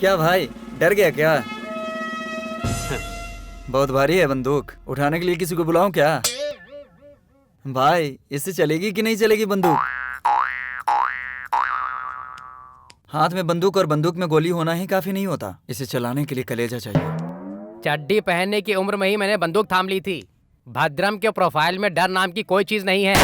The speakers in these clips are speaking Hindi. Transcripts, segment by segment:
क्या भाई, डर गया क्या? बहुत भारी है बंदूक, उठाने के लिए किसी को बुलाऊं क्या? भाई इससे चलेगी कि नहीं चलेगी बंदूक? हाथ में बंदूक और बंदूक में गोली होना ही काफी नहीं होता, इसे चलाने के लिए कलेजा चाहिए। चड्डी पहनने की उम्र में ही मैंने बंदूक थाम ली थी। भद्रम के प्रोफाइल में डर नाम की कोई चीज नहीं है।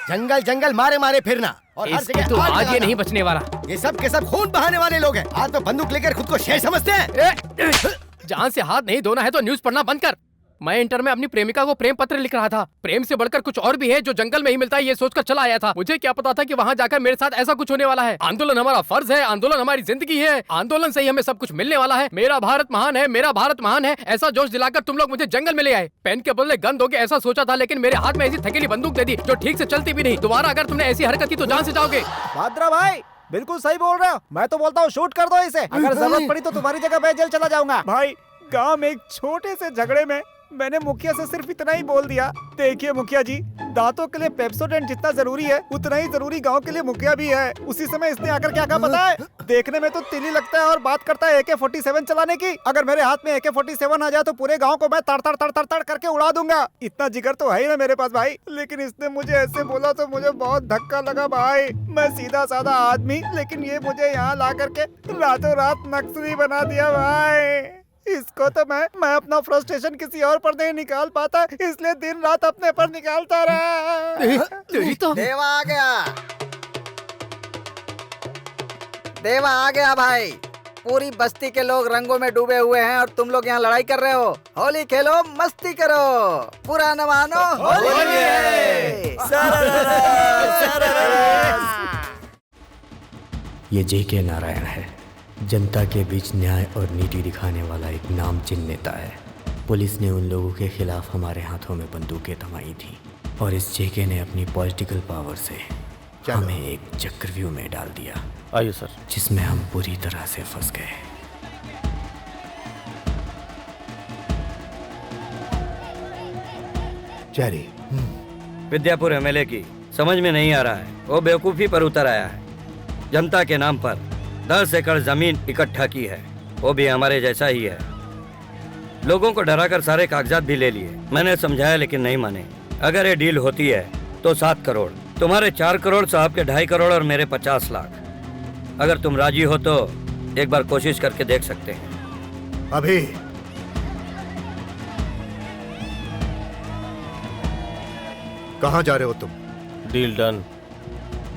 जंगल जंगल मारे मारे फिरना और हर इसको जगह तो आग आज ये लगाना। नहीं बचने वाला। ये सब के सब खून बहाने वाले लोग हैं। हाथ में बंदूक लेकर खुद को शेर समझते हैं। जान से हाथ नहीं धोना है तो न्यूज पढ़ना बंद कर। मैं इंटर में अपनी प्रेमिका को प्रेम पत्र लिख रहा था। प्रेम से बढ़कर कुछ और भी है जो जंगल में ही मिलता है, ये सोचकर चला आया था। मुझे क्या पता था कि वहाँ जाकर मेरे साथ ऐसा कुछ होने वाला है। आंदोलन हमारा फर्ज है, आंदोलन हमारी जिंदगी है, आंदोलन से ही हमें सब कुछ मिलने वाला है। मेरा भारत महान है, मेरा भारत महान है, ऐसा जोश दिलाकर तुम लोग मुझे जंगल में ले आए। पेन के बदले गन दोगे ऐसा सोचा था, लेकिन मेरे हाथ में ऐसी थकेली बंदूक दे दी जो ठीक से चलती भी नहीं। दोबारा अगर तुमने ऐसी हरकत की तो जान से जाओगे। भाद्रा भाई बिल्कुल सही बोल रहे हो। मैं तो बोलता हूँ शूट कर दो इसे। अगर जरूरत पड़ी तो तुम्हारी जगह मैं जेल चला जाऊंगा। भाई गांव में एक छोटे से झगड़े में मैंने मुखिया से सिर्फ इतना ही बोल दिया, देखिए मुखिया जी, दांतों के लिए पेप्सोडेंट जितना जरूरी है उतना ही जरूरी गांव के लिए मुखिया भी है। उसी समय इसने आकर क्या कहा पता है? देखने में तो तिली लगता है और बात करता है AK-47 चलाने की। अगर मेरे हाथ में AK-47 आ जाए तो पूरे गांव को मैं तड़ तड़ तड़ तड़ तड़ करके उड़ा दूंगा। इतना जिगर तो है ही ना मेरे पास भाई। लेकिन इसने मुझे ऐसे बोला तो मुझे बहुत धक्का लगा भाई। मैं सीधा साधा आदमी, लेकिन ये मुझे यहाँ ला करके रातों रात नक्सली बना दिया भाई। इसको तो मैं अपना फ्रस्ट्रेशन किसी और पर नहीं निकाल पाता, इसलिए दिन रात अपने पर निकालता रहा। तेरी तो देवा आ गया, देवा आ गया भाई। पूरी बस्ती के लोग रंगों में डूबे हुए हैं और तुम लोग यहाँ लड़ाई कर रहे हो। होली खेलो, मस्ती करो, बुरा न मानो, होली है। ये JK नारायण है, जनता के बीच न्याय और नीति दिखाने वाला एक नामचीन नेता है। पुलिस ने उन लोगों के खिलाफ हमारे हाथों में बंदूकें थमाई थी और इस JK ने अपनी पॉलिटिकल पावर से हमें एक चक्रव्यूह में डाल दिया। आइए सर। जिसमें हम बुरी तरह से फंस गए। चेरी विद्यापुर MLA की समझ में नहीं आ रहा है, वो बेवकूफ़ी पर उतर आया है। जनता के नाम पर 10 एकड़ जमीन इकट्ठा की है, वो भी हमारे जैसा ही है। लोगों को डराकर सारे कागजात भी ले लिए। मैंने समझाया लेकिन नहीं माने। अगर ये डील होती है तो 7 करोड़, तुम्हारे 4 करोड़, साहब के 2.5 करोड़ और मेरे 50 लाख। अगर तुम राजी हो तो एक बार कोशिश करके देख सकते हैं। अभी कहाँ जा रहे हो तुम? Deal done.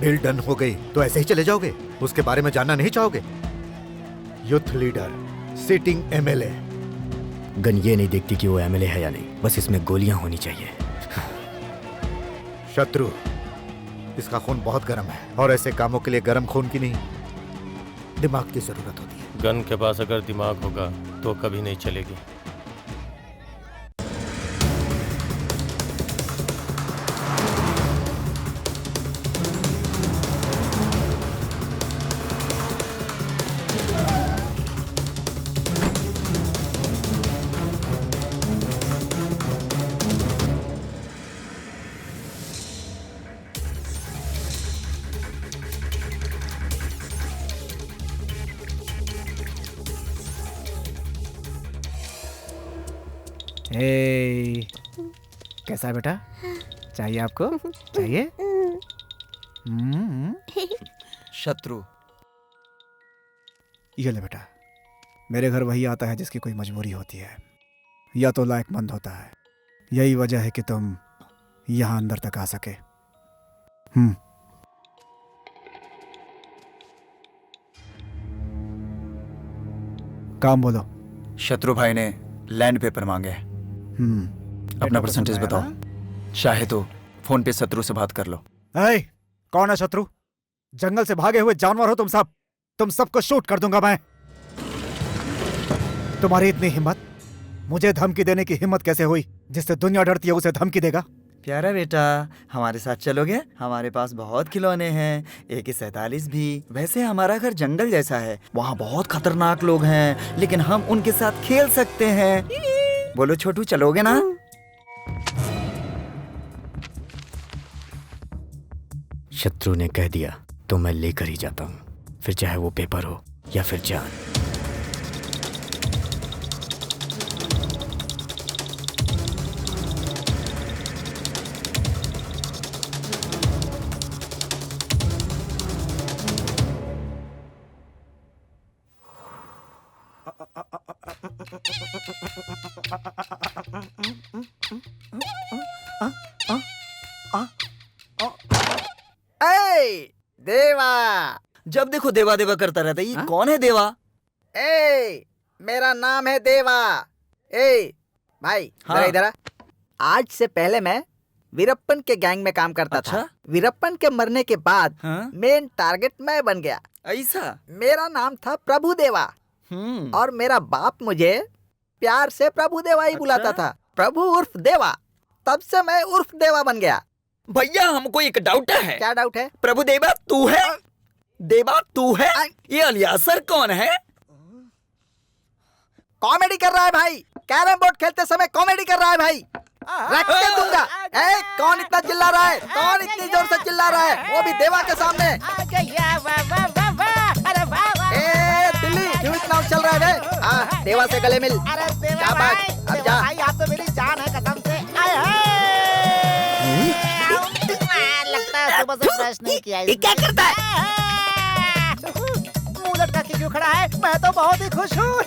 डील डन हो गई तो ऐसे ही चले जाओगे? उसके बारे में जानना नहीं चाहोगे? Youth leader, sitting MLA। Gun ये नहीं देखती कि वो MLA है या नहीं, बस इसमें गोलियां होनी चाहिए। शत्रु, इसका खून बहुत गर्म है और ऐसे कामों के लिए गर्म खून की नहीं, दिमाग की जरूरत होती है। गन के पास अगर दिमाग होगा तो कभी नहीं चलेगी। कैसा है बेटा? चाहिए आपको? चाहिए? शत्रु, ये ले बेटा, मेरे घर वही आता है जिसकी कोई मजबूरी होती है या तो लायकमंद होता है। यही वजह है कि तुम यहाँ अंदर तक आ सके। काम बोलो। शत्रु भाई ने लैंड पेपर मांगे। अपना परसेंटेज बताओ, चाहे तो फोन पे शत्रु से बात कर लो। कौन है शत्रु? जंगल से भागे हुए जानवर हो तुम सब। तुम सबको शूट कर दूंगा मैं। तुम्हारी इतनी हिम्मत, मुझे धमकी देने की हिम्मत कैसे हुई? जिससे दुनिया डरती है उसे धमकी देगा? प्यारा बेटा, हमारे साथ चलोगे? हमारे पास बहुत खिलौने हैं, AK-47 भी। वैसे हमारा घर जंगल जैसा है, वहाँ बहुत खतरनाक लोग हैं, लेकिन हम उनके साथ खेल सकते हैं। बोलो छोटू, चलोगे ना? शत्रु ने कह दिया तो मैं लेकर ही जाता हूँ, फिर चाहे वो पेपर हो या फिर जान। ए देवा, जब देखो देवा देवा करता रहता है। ये हाँ? कौन है देवा? ए मेरा नाम है देवा। ए भाई हाँ। जरा इधर आ। आज से पहले मैं वीरप्पन के गैंग में काम करता था। अच्छा? वीरप्पन के मरने के बाद हाँ? मेन टारगेट मैं बन गया। ऐसा? मेरा नाम था प्रभु देवा और मेरा बाप मुझे प्यार से प्रभु देवा ही बुलाता था। प्रभु उर्फ देवा, तब से मैं उर्फ देवा बन गया। भैया हमको एक डाउट है। क्या डाउट है? प्रभु देवा तू है? देवा तू है? ये अलियासर कौन है? कॉमेडी कर रहा है भाई, कैरम बोर्ड खेलते समय कॉमेडी कर रहा है भाई। रख के दूंगा। ए, कौन इतना चिल्ला रहा है? कौन इतनी जोर से चिल्ला रहा है? वो भी देवा के सामने। ए दिल्ली, क्यों इतना उछल रहा है बे? हाँ, देवा से गले मिल। शाबाश, अब जा। भाई आप तो मेरी जान है कसम से। आय लगता है सुबह से ब्रश नहीं किया। ये क्या करता है? मुंह लटका के क्यों खड़ा है? मैं तो बहुत ही खुश हूँ।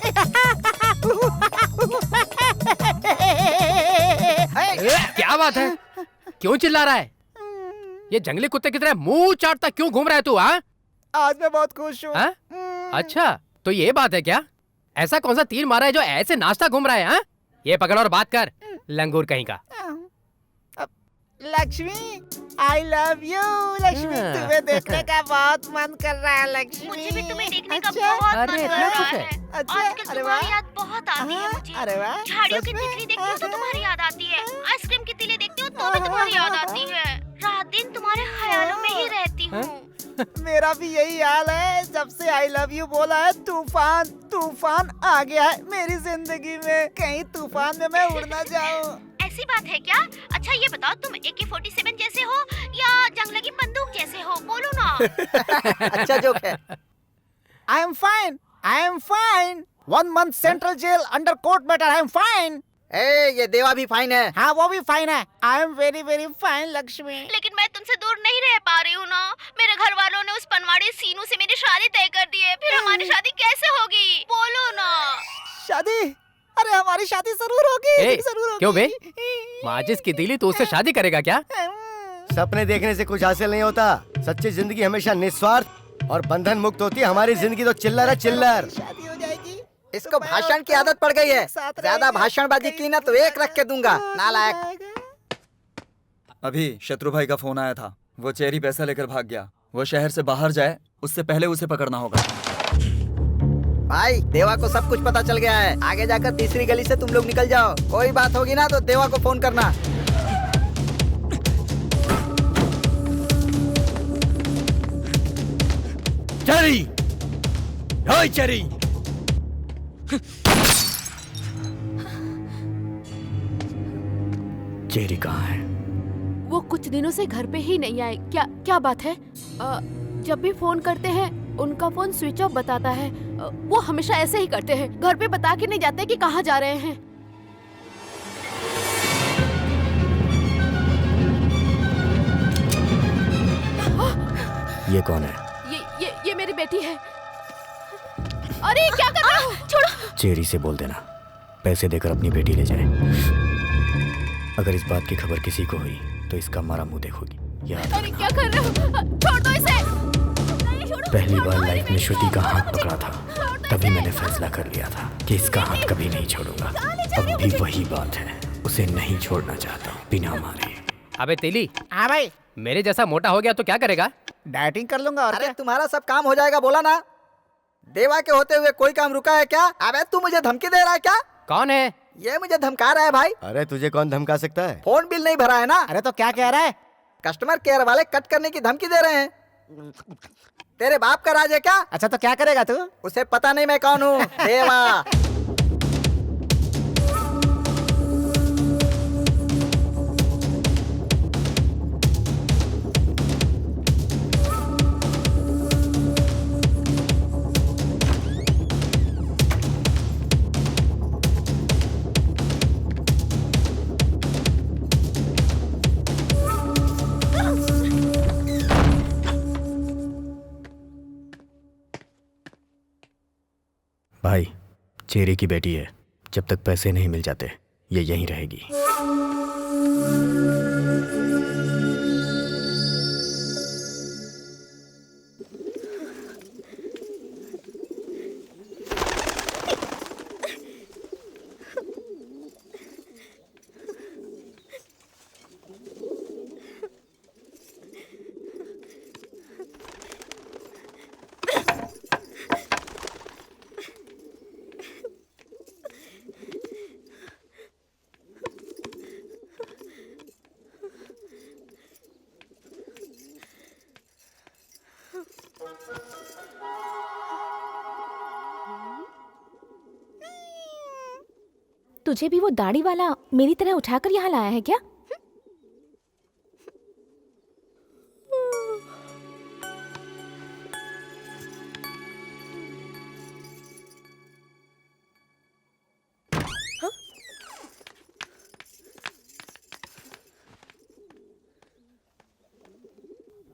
क्या बात है? क्यों चिल्ला रहा है? ये जंगली कुत्ते की तरह मुंह चाटता क्यों घूम रहा है तू? हाँ? आज मैं बहुत खुश हूँ। हाँ? अच्छा, तो ये बात है क्या? ऐसा कौन सा तीर मारा है जो ऐसे नाश्ता घूम रहा है? हाँ? ये पकड़ और बात कर, लंगूर कहीं का। Lakshmi, I love you Lakshmi. हाँ। तुम्हें देखने का बहुत मन कर रहा है लक्ष्मी। मुझे भी तुम्हें देखने का अच्छा? बहुत अरे, मन कर इतना रहा कुछ है? है। अच्छा, आजकल अरे वाह। तुम्हारी याद बहुत आती है मुझे। अरे वाह, झाड़ियों सच की में? तितली देखती हूँ तो तुम्हारी याद आती है। आइसक्रीम की तितली देखती हूँ तो भी तुम्हारी याद आती है। रात दिन तुम्हारे ख्यालों में ही रहती हूँ। मेरा भी यही हाल है। जब से आई लव यू बोला है, तूफान तूफान आ गया है मेरी जिंदगी में। कहीं तूफान में मैं उड़ ना जाऊं। ऐसी बात है क्या? अच्छा ये बताओ, तुम AK-47 जैसे हो या जंग लगी बंदूक जैसे हो? बोलो ना। अच्छा जोक है। I am fine, I am fine. 1 month central jail under court matter. I am fine. ए ये देवा भी फाइन है। हाँ वो भी फाइन है। I am very very fine Lakshmi. लेकिन मैं तुमसे दूर नहीं रह पा रही हूँ ना। मेरे घर वालों ने उस पनवाड़ी सीनू से मेरी शादी तय कर दी है। फिर हमारी शादी कैसे होगी? बोलो ना। शादी? अरे हमारी शादी जरूर होगी। ए, जरूर होगी। क्यों बे? माजिद की दिली तो उससे शादी करेगा क्या? सपने देखने से कुछ हासिल नहीं होता। सच्ची जिंदगी हमेशा निस्वार्थ और बंधन मुक्त होती है। हमारी जिंदगी तो चिल्लर है, चिल्लर। शादी हो जाएगी। इसको भाषण की आदत पड़ गई है। ज्यादा भाषणबाजी की ना तो एक रख के दूंगा, नालायक। अभी शत्रु भाई का फोन आया था। वो चेरी पैसा लेकर भाग गया। वो शहर से बाहर जाए उससे पहले उसे पकड़ना होगा। भाई देवा को सब कुछ पता चल गया है। आगे जाकर तीसरी गली से तुम लोग निकल जाओ। कोई बात होगी ना तो देवा को फोन करना। चेरी, ओए चेरी। चेरी कहाँ है? वो कुछ दिनों से घर पे ही नहीं आए। क्या क्या बात है? जब भी फोन करते हैं उनका फोन स्विच ऑफ बताता है। वो हमेशा ऐसे ही करते हैं, घर पे बता के नहीं जाते कि कहाँ जा रहे हैं। ये कौन है? ये मेरी बेटी है। अरे क्या कर रहे हो? छोड़ो। चेरी से बोल देना पैसे देकर अपनी बेटी ले जाए। अगर इस बात की खबर किसी को हुई तो इसका मारा मुंह देखोगी। याद अरे क्या कर रहे हो? छोड़ दो इसे। नहीं, छोड़ो। पहली बार लाइफ में श्रुति का हाथ पकड़ा था, तभी मैंने फैसला कर लिया था कि इसका हाथ कभी नहीं छोड़ूंगा। अब भी वही बात है, उसे नहीं छोड़ना चाहता हूँ बिना मारे। अबे तेली, हाँ भाई, मेरे जैसा मोटा हो गया तो क्या करेगा? डाइटिंग कर लूंगा। और अरे क्या? तुम्हारा सब काम हो जाएगा, बोला ना। देवा के होते हुए कोई काम रुका है क्या? अबे तू मुझे धमकी दे रहा है क्या? कौन है? ये मुझे धमका रहा है भाई। अरे तुझे कौन धमका सकता है? फोन बिल नहीं भरा है ना। अरे तो क्या कह रहा है? कस्टमर केयर वाले कट करने की धमकी दे रहे हैं। तेरे बाप का राज है क्या? अच्छा तो क्या करेगा तू? उसे पता नहीं मैं कौन हूँ। देवा। भाई, चेरी की बेटी है, जब तक पैसे नहीं मिल जाते ये यहीं रहेगी। तुझे भी वो दाढ़ी वाला मेरी तरह उठाकर यहाँ लाया है क्या?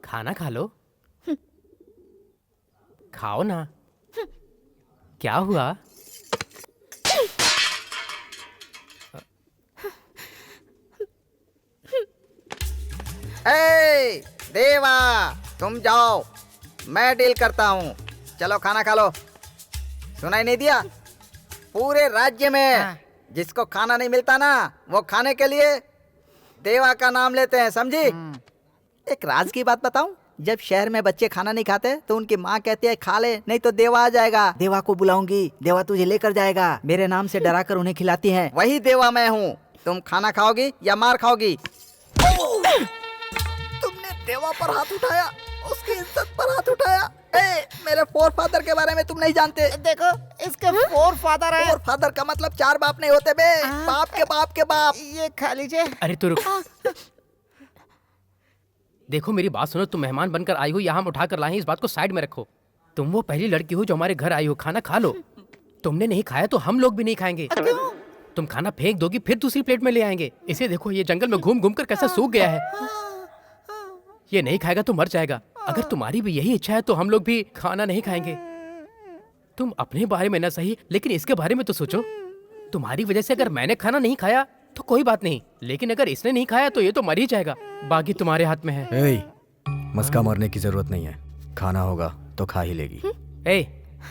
खाना खा लो। खाओ ना। क्या हुआ? ए, देवा तुम जाओ, मैं डील करता हूँ। चलो खाना खा लो। सुनाई नहीं दिया? पूरे राज्य में जिसको खाना नहीं मिलता ना, वो खाने के लिए देवा का नाम लेते हैं, समझी? एक राज की बात बताऊं? जब शहर में बच्चे खाना नहीं खाते तो उनकी माँ कहती है खा ले नहीं तो देवा आ जाएगा। देवा को बुलाऊंगी, देवा तुझे लेकर जाएगा। मेरे नाम से डरा कर उन्हें खिलाती है, वही देवा मैं हूँ। तुम खाना खाओगी या मार खाओगी? तुमने देवा पर हाथ उठाया, उसकी इज्जत पर हाथ उठाया। मेरे फोर फादर के बारे में तुम नहीं जानते। देखो इसके फोर फादर है। फोर फादर का मतलब चार बाप नहीं होते बे, बाप के बाप के बाप। ये खा लीजिए। अरे तू रुक। देखो मेरी बात सुनो, तुम मेहमान बनकर आई हो, यहाँ हम उठा कर लाए हैं, इस बात को साइड में रखो। तुम वो पहली लड़की हो जो हमारे घर आई हो, खाना खा लो। तुमने नहीं खाया तो हम लोग भी नहीं खाएंगे। तुम खाना फेंक दोगी फिर दूसरी प्लेट में ले आएंगे। इसे देखो, ये जंगल में घूम घूम कर कैसा सूख गया है। ये नहीं खाएगा तो मर जाएगा। अगर तुम्हारी भी यही इच्छा है तो हम लोग भी खाना नहीं खाएंगे। तुम अपने बारे में ना सही, लेकिन इसके बारे में तो सोचो। तुम्हारी वजह से अगर मैंने खाना नहीं खाया तो कोई बात नहीं, लेकिन अगर इसने नहीं खाया तो ये तो मर ही जाएगा। बाकी तुम्हारे हाथ में है। मस्का मारने की जरूरत नहीं है, खाना होगा तो खा ही लेगी।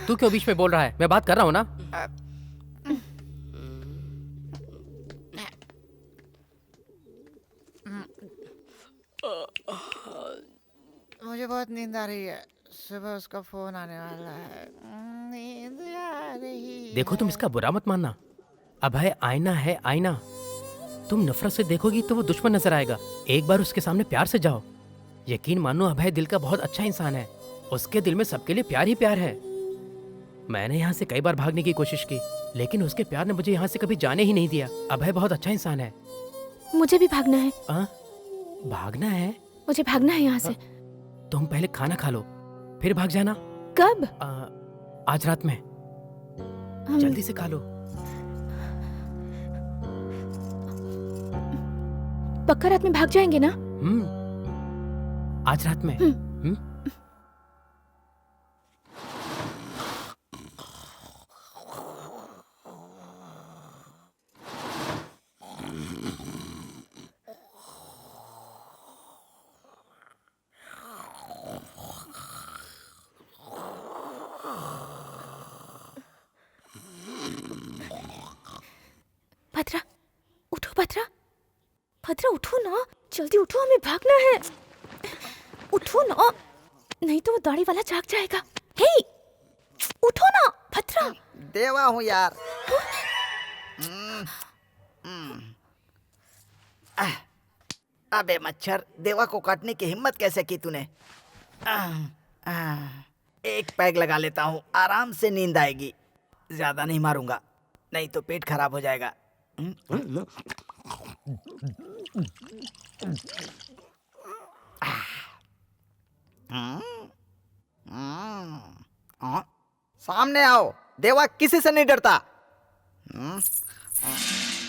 तू क्यों बीच में बोल रहा है? मैं बात कर रहा हूँ ना। मुझे बहुत नींद आ रही है, सुबह उसका फोन आने वाला है। नींद आ रही। देखो तुम इसका बुरा मत मानना। अभय आईना है, आईना। तुम नफरत से देखोगी तो वो दुश्मन नजर आएगा। एक बार उसके सामने प्यार से जाओ, यकीन मानो अभय दिल का बहुत अच्छा इंसान है। उसके दिल में सबके लिए प्यार ही प्यार है। मैंने यहाँ से कई बार भागने की कोशिश की, लेकिन उसके प्यार ने मुझे यहाँ से कभी जाने ही नहीं दिया। अभय बहुत अच्छा इंसान है। मुझे भी भागना है। भागना है? मुझे भागना है यहाँ से। तुम पहले खाना खा लो, फिर भाग जाना। कब? आज रात में। जल्दी से खा लो। पक्का रात में भाग जाएंगे ना? आज रात में। भद्रा, उठो भद्रा। भद्रा उठो ना, जल्दी उठो, हमें भागना है। उठो ना, नहीं तो वो दाढ़ी वाला जाग जाएगा। हे, उठो ना भद्रा। देवा हूँ यार। अबे मच्छर, देवा को काटने की हिम्मत कैसे की तूने? एक पैग लगा लेता हूँ, आराम से नींद आएगी। ज्यादा नहीं मारूंगा, नहीं तो पेट खराब हो जाएगा। सामने आओ, देवा किसी से नहीं डरता।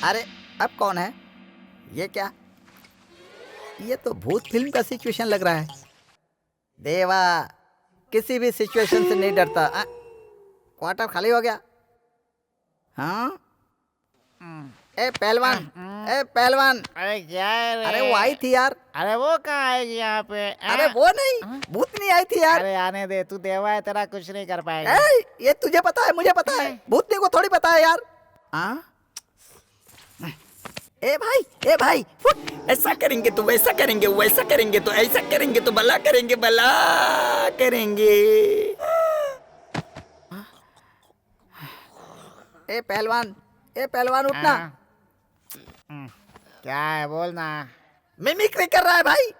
अरे अब कौन है? ये क्या? ये तो भूत फिल्म का सिचुएशन लग रहा है। देवा किसी भी सिचुएशन से नहीं डरता। क्वार्टर खाली हो गया। हाँ ए पहलवान, ए पहलवान। अरे क्या है रे? अरे वो आई थी यार। अरे वो कहाँ आएगी यहाँ पे? अरे वो नहीं, भूतनी आई थी यार। अरे आने दे, तू देवा है, तेरा कुछ नहीं कर पाएगा। ये तुझे पता है, मुझे पता है, भूतनी को थोड़ी पता है यार। हाँ? ए भाई ऐसा करेंगे तो वैसा करेंगे, वैसा करेंगे तो ऐसा करेंगे, तो भला करेंगे, भला करेंगे। ए पहलवान उठना। क्या है बोलना? मिमिक्री कर रहा है भाई,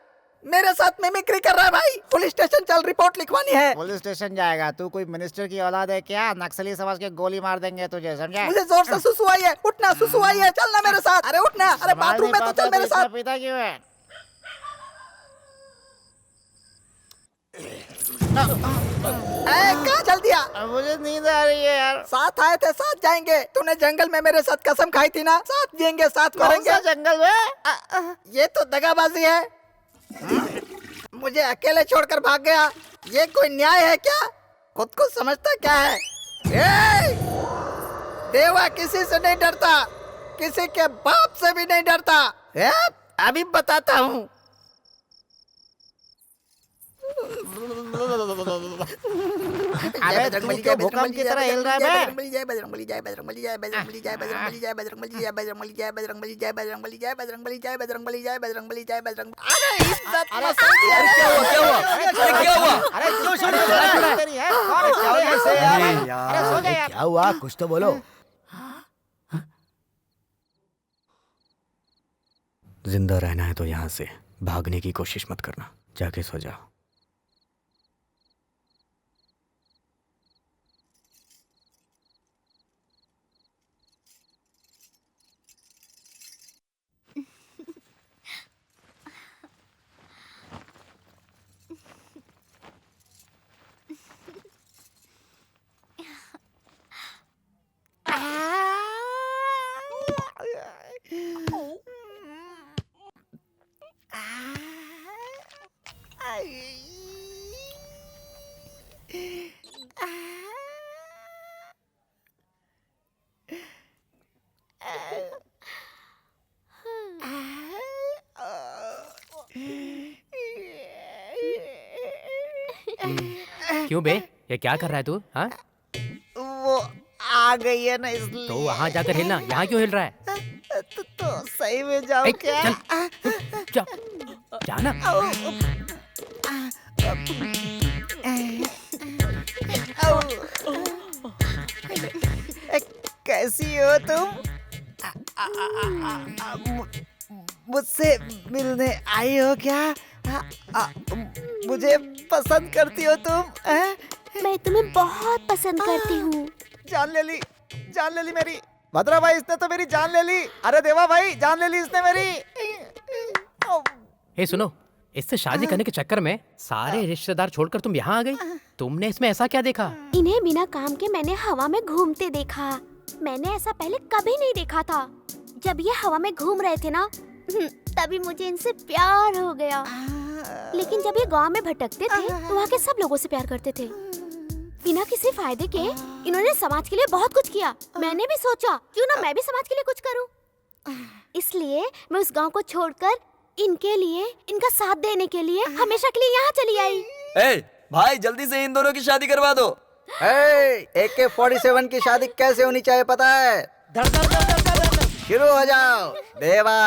मेरे साथ मिमिक्री कर रहा है भाई। पुलिस स्टेशन चल, रिपोर्ट लिखवानी है। पुलिस स्टेशन जाएगा? तू कोई मिनिस्टर की औलाद है क्या? नक्सली समझ के गोली मार देंगे तुझे, समझा? मुझे जोर से सुसु आई है, उठना, सुसु आई है, चलना मेरे साथ। अरे उठना, अरे बाथरूम में तो चल मेरे साथ। पीता क्यों है? कहाँ चल दिया? मुझे नींद आ रही है यार। साथ आए थे, साथ जाएंगे। तूने जंगल में मेरे साथ कसम खाई थी ना, साथ जिएंगे, साथ मरेंगे। जंगल में? ये तो दगाबाजी है। मुझे अकेले छोड़कर भाग गया, ये कोई न्याय है क्या? खुद को समझता क्या है? देवा किसी से नहीं डरता, किसी के बाप से भी नहीं डरता। अभी बताता हूँ। अरे तू तो भूकंप की तरह हिल रहा है। बजरंगबली जय, बजरंगबली जय, बजरंगबली जय, बजरंगबली जय, बजरंगबली जय, बजरंगबली जय, बजरंगबली जय, बजरंगबली जय, बजरंगबली जय, बजरंगबली जय, बजरंगबली जय, बजरंगली जय, बजरंग। अरे इज्जत मसाल यार, क्या हुआ? अरे क्यों शुरू कर रहा है तेरी? है कौन है कैसे यार? अरे सो जा यार। क्या हुआ, कुछ तो बोलो। जिंदा रहना है तो यहाँ से भागने की कोशिश मत करना, जाके सो जाओ। क्यों बे, ये क्या कर रहा है तू? हाँ? वो आ गई है ना, इसलिए। तो वहाँ जाकर हिलना, यहाँ क्यों हिल रहा है? तो सही में जाऊँ क्या? जा, जाना। कैसी हो तुम? मुझसे मिलने आई हो क्या? मुझे पसंद करती हो तुम? मैं तुम्हें बहुत पसंद करती हूँ। जान ले ली मेरी। भद्रा भाई, इसने तो मेरी जान ले ली। अरे देवा भाई, जान ले ली इसने मेरी। हे सुनो, इससे शादी करने के चक्कर में सारे रिश्तेदार छोड़कर तुम यहाँ आ गई। तुमने इसमें ऐसा क्या देखा? इन्हें बिना काम के मैंने हवा में घूमते देखा। मैंने ऐसा पहले कभी नहीं देखा था। जब ये हवा में घूम रहे थे ना, तभी मुझे इनसे प्यार हो गया। लेकिन जब ये गांव में भटकते थे तो वहाँ के सब लोगों से प्यार करते थे। बिना किसी फायदे के इन्होंने समाज के लिए बहुत कुछ किया। मैंने भी सोचा क्यों ना मैं भी समाज के लिए कुछ करूं। इसलिए मैं उस गांव को छोड़कर इनके लिए, इनका साथ देने के लिए हमेशा के लिए यहाँ चली आई। भाई जल्दी से इन दोनों की शादी करवा दो। AK-47 की शादी कैसे होनी चाहिए पता है? शुरू हो जाओ देवा।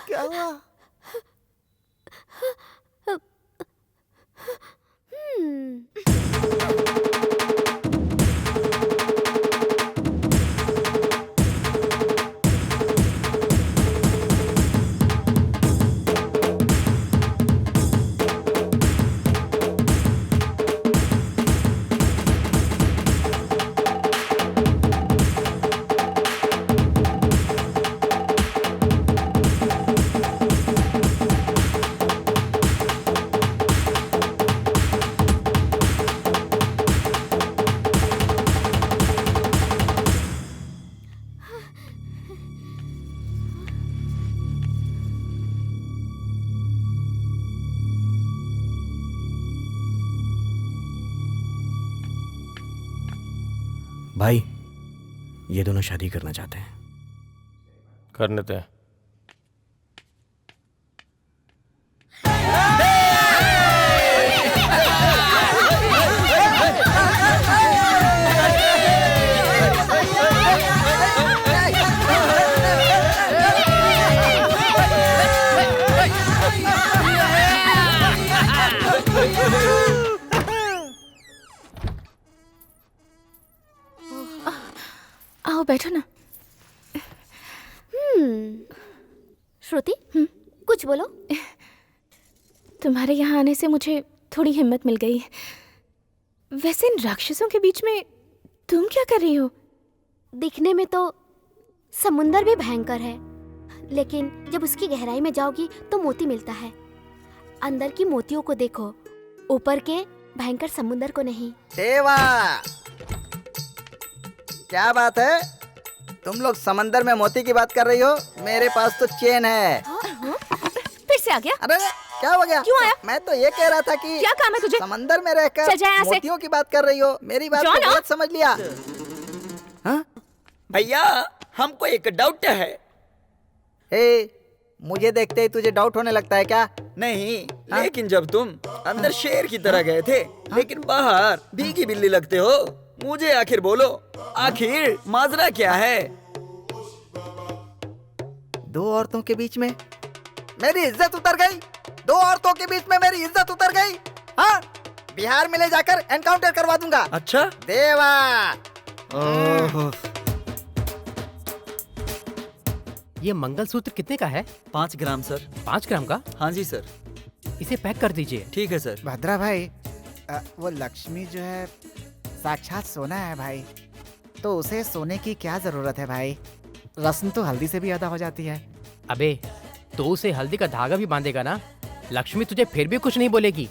क्या हुआ? भाई, ये दोनों शादी करना चाहते हैं। करने दे। आओ बैठो ना। श्रुति, कुछ बोलो। तुम्हारे यहाँ आने से मुझे थोड़ी हिम्मत मिल गई। वैसे इन राक्षसों के बीच में तुम क्या कर रही हो? दिखने में तो समुंदर भी भयंकर है, लेकिन जब उसकी गहराई में जाओगी तो मोती मिलता है। अंदर की मोतियों को देखो, ऊपर के भयंकर समुंदर को नहीं। देवा, क्या बात है? तुम लोग समंदर में मोती की बात कर रही हो? मेरे पास तो चेन है। फिर से आ गया? अरे क्या हो गया? क्यों आया? मैं तो ये कह रहा था कि क्या काम है तुझे? समंदर में रहकर चल जा यहाँ से। मोतियों की बात कर रही हो। मेरी बात को गलत समझ लिया। हाँ? भैया, हमको एक डाउट है। मुझे देखते ही तुझे डाउट होने लगता है क्या? नहीं, लेकिन जब तुम अंदर शेर की तरह गए थे, लेकिन बाहर भीगी बिल्ली लगते हो, मुझे आखिर बोलो, आखिर माजरा क्या है? दो औरतों के बीच में मेरी इज्जत उतर गई। दो औरतों के बीच में मेरी इज्जत उतर गई। हाँ, बिहार में ले जाकर एनकाउंटर करवा दूंगा। अच्छा देवा। ये मंगलसूत्र कितने का है? 5 ग्राम सर। 5 ग्राम का? हाँ जी सर। इसे पैक कर दीजिए। ठीक है सर। भद्रा भाई, वो लक्ष्मी जो है साक्षात सोना है भाई, तो उसे सोने की क्या जरूरत है भाई? रस्म तो हल्दी से भी अदा हो जाती है। अबे, तो उसे हल्दी का धागा भी बांधेगा ना, लक्ष्मी तुझे फिर भी कुछ नहीं बोलेगी।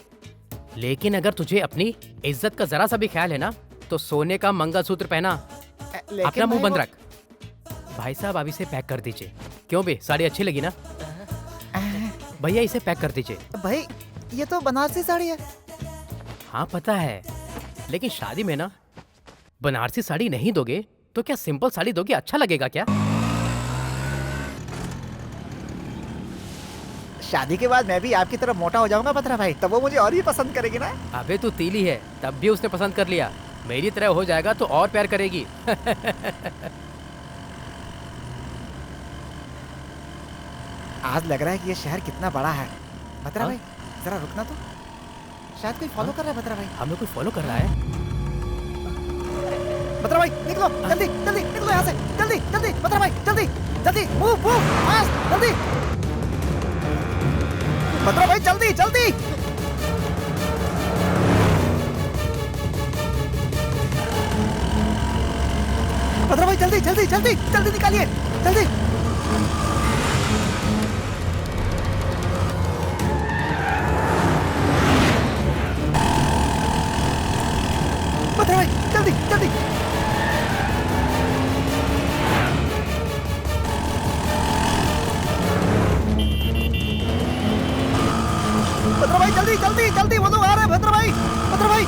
लेकिन अगर तुझे अपनी इज्जत का जरा सा भी ख्याल है ना, तो सोने का मंगलसूत्र पहना, अपना मुंह बंद रख। भाई साहब, अब इसे पैक कर दीजिए। क्यों बे, साड़ी अच्छी लगी ना? भैया, इसे पैक कर दीजिए। भाई, ये तो बनारसी साड़ी है। हाँ पता है, लेकिन शादी में ना बनारसी साड़ी नहीं दोगे तो क्या सिंपल साड़ी दोगे? अच्छा लगेगा क्या? शादी के बाद मैं भी आपकी तरफ मोटा हो जाऊंगा भद्रा भाई, तब वो मुझे और भी पसंद करेगी ना। अबे तू तीली है, तब भी उसने पसंद कर लिया। मेरी तरह हो जाएगा तो और प्यार करेगी। आज लग रहा है कि ये शहर कितना बड़ा है। भद्रा भाई, जरा रुकना तो, शायद कोई फॉलो कर रहा है। भद्रा भाई, हमें कोई फॉलो कर रहा है। भद्रा भाई निकलो, जल्दी जल्दी निकलो यहाँ से, जल्दी जल्दी। भद्रा भाई जल्दी जल्दी, मूव मूव फास्ट, जल्दी। भद्रा भाई जल्दी जल्दी। भद्रा भाई जल्दी जल्दी जल्दी जल्दी निकालिए, जल्दी। भद्रा भाई जल्दी जल्दी। भद्रा भाई जल्दी जल्दी जल्दी, वो लोग आ रहे हैं। भद्रा भाई, भद्रा भाई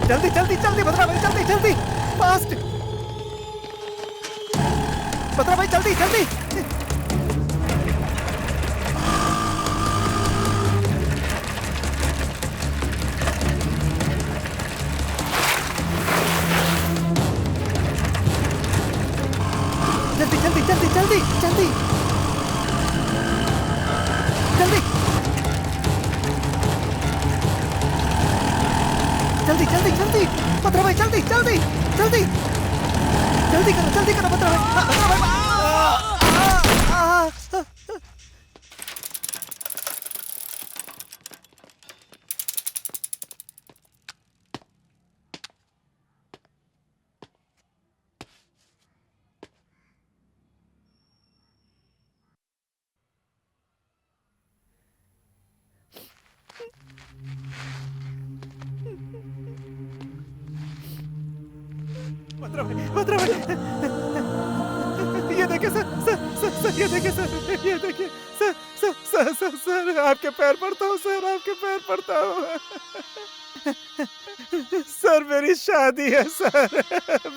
जल्दी जल्दी जल्दी। भद्रा भाई जल्दी जल्दी, फास्ट। भद्रा भाई जल्दी जल्दी। जल्दी जल्दी जल्दी जल्दी जल्दी जल्दी जल्दी जल्दी जल्दी। भद्रा भाई जल्दी जल्दी जल्दी जल्दी करो, जल्दी करो भद्रा भाई। भद्रा भाई भद्रा भाई, ये देखिए सर, सर ये देखिए सर, ये देखिए सर, सर आपके पैर पड़ता हूँ सर, आपके पैर पड़ता हूँ। सर मेरी शादी है सर,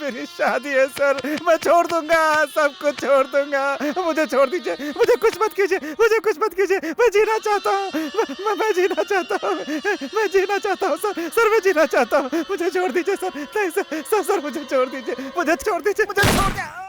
मेरी शादी है सर, मैं छोड़ दूंगा, सब कुछ छोड़ दूंगा, मुझे छोड़ दीजिए, मुझे कुछ मत कीजिए, मुझे कुछ मत कीजिए, मैं जीना चाहता हूँ, मैं जीना चाहता हूँ, मैं जीना चाहता हूँ सर, मैं जीना चाहता हूँ, मुझे छोड़ दीजिए सर, नहीं सर, मुझे छोड़ दीजिए, मुझे छोड़ दीजिए, मुझे छोड़ दीजिए।